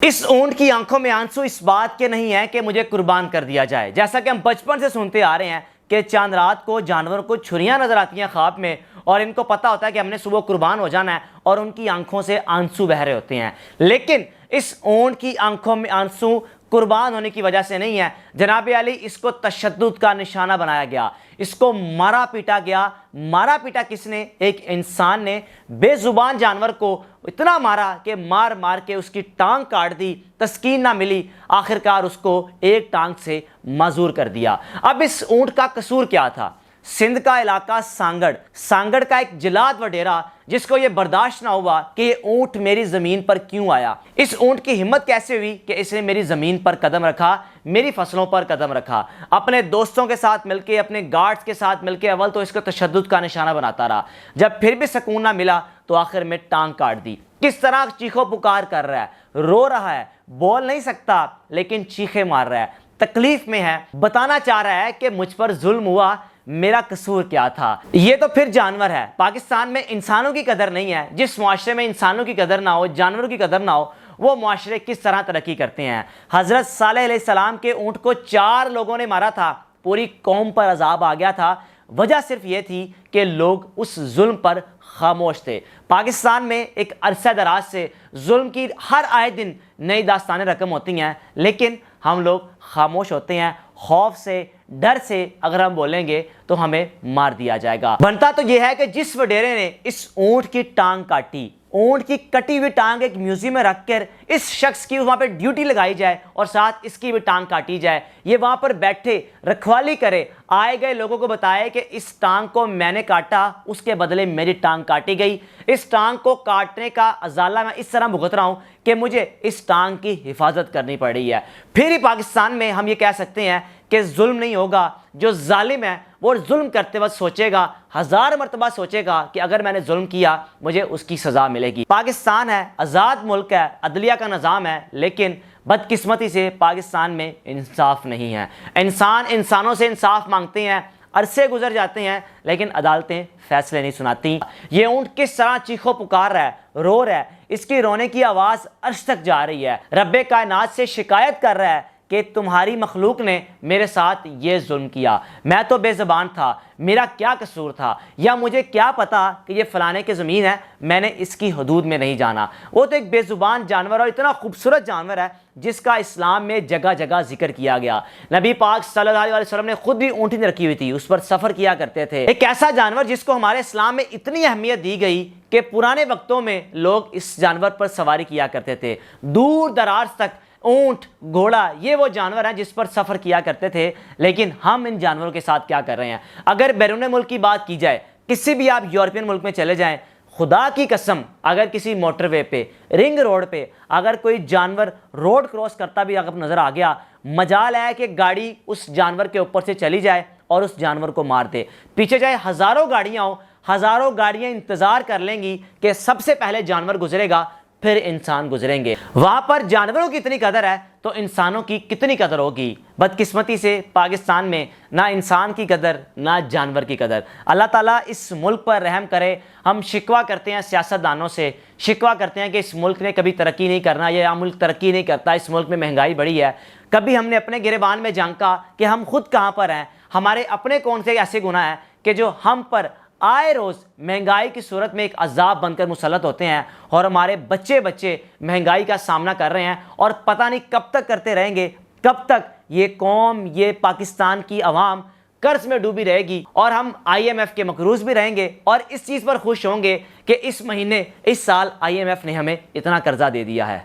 اس اونٹ کی آنکھوں میں آنسو اس بات کے نہیں ہے کہ مجھے قربان کر دیا جائے، جیسا کہ ہم بچپن سے سنتے آ رہے ہیں کہ چاند رات کو جانوروں کو چھریاں نظر آتی ہیں خواب میں، اور ان کو پتہ ہوتا ہے کہ ہم نے صبح قربان ہو جانا ہے، اور ان کی آنکھوں سے آنسو بہ رہے ہوتے ہیں۔ لیکن اس اونٹ کی آنکھوں میں آنسو قربان ہونے کی وجہ سے نہیں ہے۔ جناب علی، اس کو تشدد کا نشانہ بنایا گیا، اس کو مارا پیٹا گیا۔ مارا پیٹا کس نے؟ ایک انسان نے بے زبان جانور کو اتنا مارا کہ مار مار کے اس کی ٹانگ کاٹ دی، تسکین نہ ملی، آخرکار اس کو ایک ٹانگ سے معذور کر دیا۔ اب اس اونٹ کا قصور کیا تھا؟ سندھ کا علاقہ سانگڑ کا ایک جلاد وڈیرا، جس کو یہ برداشت نہ ہوا کہ یہ اونٹ میری زمین پر کیوں آیا۔ اس اونٹ کی ہمت کیسے ہوئی کہ اس نے میری زمین پر قدم رکھا، میری فصلوں پر قدم رکھا؟ اپنے دوستوں کے ساتھ مل کے، اپنے گارڈز کے ساتھ مل کے اول تو اس کو تشدد کا نشانہ بناتا رہا، جب پھر بھی سکون نہ ملا تو آخر میں ٹانگ کاٹ دی۔ کس طرح چیخو پکار کر رہا ہے، رو رہا ہے، بول نہیں سکتا لیکن چیخے مار رہا ہے، تکلیف میں ہے، بتانا چاہ رہا ہے کہ مجھ پر ظلم ہوا، میرا قصور کیا تھا۔ یہ تو پھر جانور ہے۔ پاکستان میں انسانوں کی قدر نہیں ہے۔ جس معاشرے میں انسانوں کی قدر نہ ہو، جانوروں کی قدر نہ ہو، وہ معاشرے کس طرح ترقی کرتے ہیں؟ حضرت صالح علیہ السلام کے اونٹ کو 4 لوگوں نے مارا تھا، پوری قوم پر عذاب آ گیا تھا۔ وجہ صرف یہ تھی کہ لوگ اس ظلم پر خاموش تھے۔ پاکستان میں ایک عرصہ دراز سے ظلم کی ہر آئے دن نئی داستانیں رقم ہوتی ہیں، لیکن ہم لوگ خاموش ہوتے ہیں، خوف سے، ڈر سے اگر ہم بولیں گے تو ہمیں مار دیا جائے گا۔ بنتا تو یہ ہے کہ جس وڈیرے نے اس اونٹ کی ٹانگ کاٹی، اونٹ کی کٹی ہوئی ٹانگ ایک میوزیم میں رکھ کر اس شخص کی وہاں پہ ڈیوٹی لگائی جائے اور ساتھ اس کی بھی ٹانگ کاٹی جائے، یہ وہاں پر بیٹھے رکھوالی کرے، آئے گئے لوگوں کو بتائے کہ اس ٹانگ کو میں نے کاٹا، اس کے بدلے میری ٹانگ کاٹی گئی، اس ٹانگ کو کاٹنے کا ازالہ میں اس طرح بھگت رہا ہوں کہ مجھے اس ٹانگ کی حفاظت کرنی پڑ رہی ہے۔ پھر ہی پاکستان میں ہم یہ کہہ سکتے ہیں کہ ظلم نہیں ہوگا۔ جو ظالم ہے وہ ظلم کرتے وقت سوچے گا، 1000 مرتبہ سوچے گا کہ اگر میں نے ظلم کیا مجھے اس کی سزا ملے گی۔ پاکستان ہے، آزاد ملک ہے، عدلیہ کا نظام ہے، لیکن بدقسمتی سے پاکستان میں انصاف نہیں ہے۔ انسان انسانوں سے انصاف مانگتے ہیں، عرصے گزر جاتے ہیں لیکن عدالتیں فیصلے نہیں سناتی۔ یہ اونٹ کس طرح چیخو پکار رہا ہے، رو رہا ہے، اس کی رونے کی آواز عرش تک جا رہی ہے، رب کائنات سے شکایت کر رہا ہے کہ تمہاری مخلوق نے میرے ساتھ یہ ظلم کیا، میں تو بے زبان تھا، میرا کیا قصور تھا، یا مجھے کیا پتا کہ یہ فلانے کی زمین ہے، میں نے اس کی حدود میں نہیں جانا۔ وہ تو ایک بے زبان جانور اور اتنا خوبصورت جانور ہے جس کا اسلام میں جگہ جگہ ذکر کیا گیا۔ نبی پاک صلی اللہ علیہ وسلم نے خود بھی اونٹنی رکھی ہوئی تھی، اس پر سفر کیا کرتے تھے۔ ایک ایسا جانور جس کو ہمارے اسلام میں اتنی اہمیت دی گئی کہ پرانے وقتوں میں لوگ اس جانور پر سواری کیا کرتے تھے، دور دراز تک اونٹ، گھوڑا، یہ وہ جانور ہیں جس پر سفر کیا کرتے تھے۔ لیکن ہم ان جانوروں کے ساتھ کیا کر رہے ہیں؟ اگر بیرون ملک کی بات کی جائے، کسی بھی آپ یورپین ملک میں چلے جائیں، خدا کی قسم اگر کسی موٹر وے پہ، رنگ روڈ پہ اگر کوئی جانور روڈ کراس کرتا بھی اگر نظر آ گیا، مجال ہے کہ گاڑی اس جانور کے اوپر سے چلی جائے اور اس جانور کو مار دے۔ پیچھے جائے ہزاروں گاڑیاں ہوں، ہزاروں گاڑیاں انتظار کر لیں گی کہ سب سے پہلے جانور گزرے گا، پھر انسان گزریں گے۔ وہاں پر جانوروں کی اتنی قدر ہے تو انسانوں کی کتنی قدر ہوگی؟ بدقسمتی سے پاکستان میں نہ انسان کی قدر نہ جانور کی قدر۔ اللہ تعالیٰ اس ملک پر رحم کرے۔ ہم شکوہ کرتے ہیں سیاستدانوں سے، شکوہ کرتے ہیں کہ اس ملک نے کبھی ترقی نہیں کرنا، یہ ملک ترقی نہیں کرتا، اس ملک میں مہنگائی بڑھی ہے۔ کبھی ہم نے اپنے گریبان میں جھانکا کہ ہم خود کہاں پر ہیں، ہمارے اپنے کون سے ایسے گناہ ہیں کہ جو ہم پر آئے روز مہنگائی کی صورت میں ایک عذاب بن کر مسلط ہوتے ہیں، اور ہمارے بچے مہنگائی کا سامنا کر رہے ہیں، اور پتہ نہیں کب تک کرتے رہیں گے، کب تک یہ قوم، یہ پاکستان کی عوام قرض میں ڈوبی رہے گی، اور ہم IMF کے مقروض بھی رہیں گے، اور اس چیز پر خوش ہوں گے کہ اس مہینے، اس سال IMF نے ہمیں اتنا قرضہ دے دیا ہے۔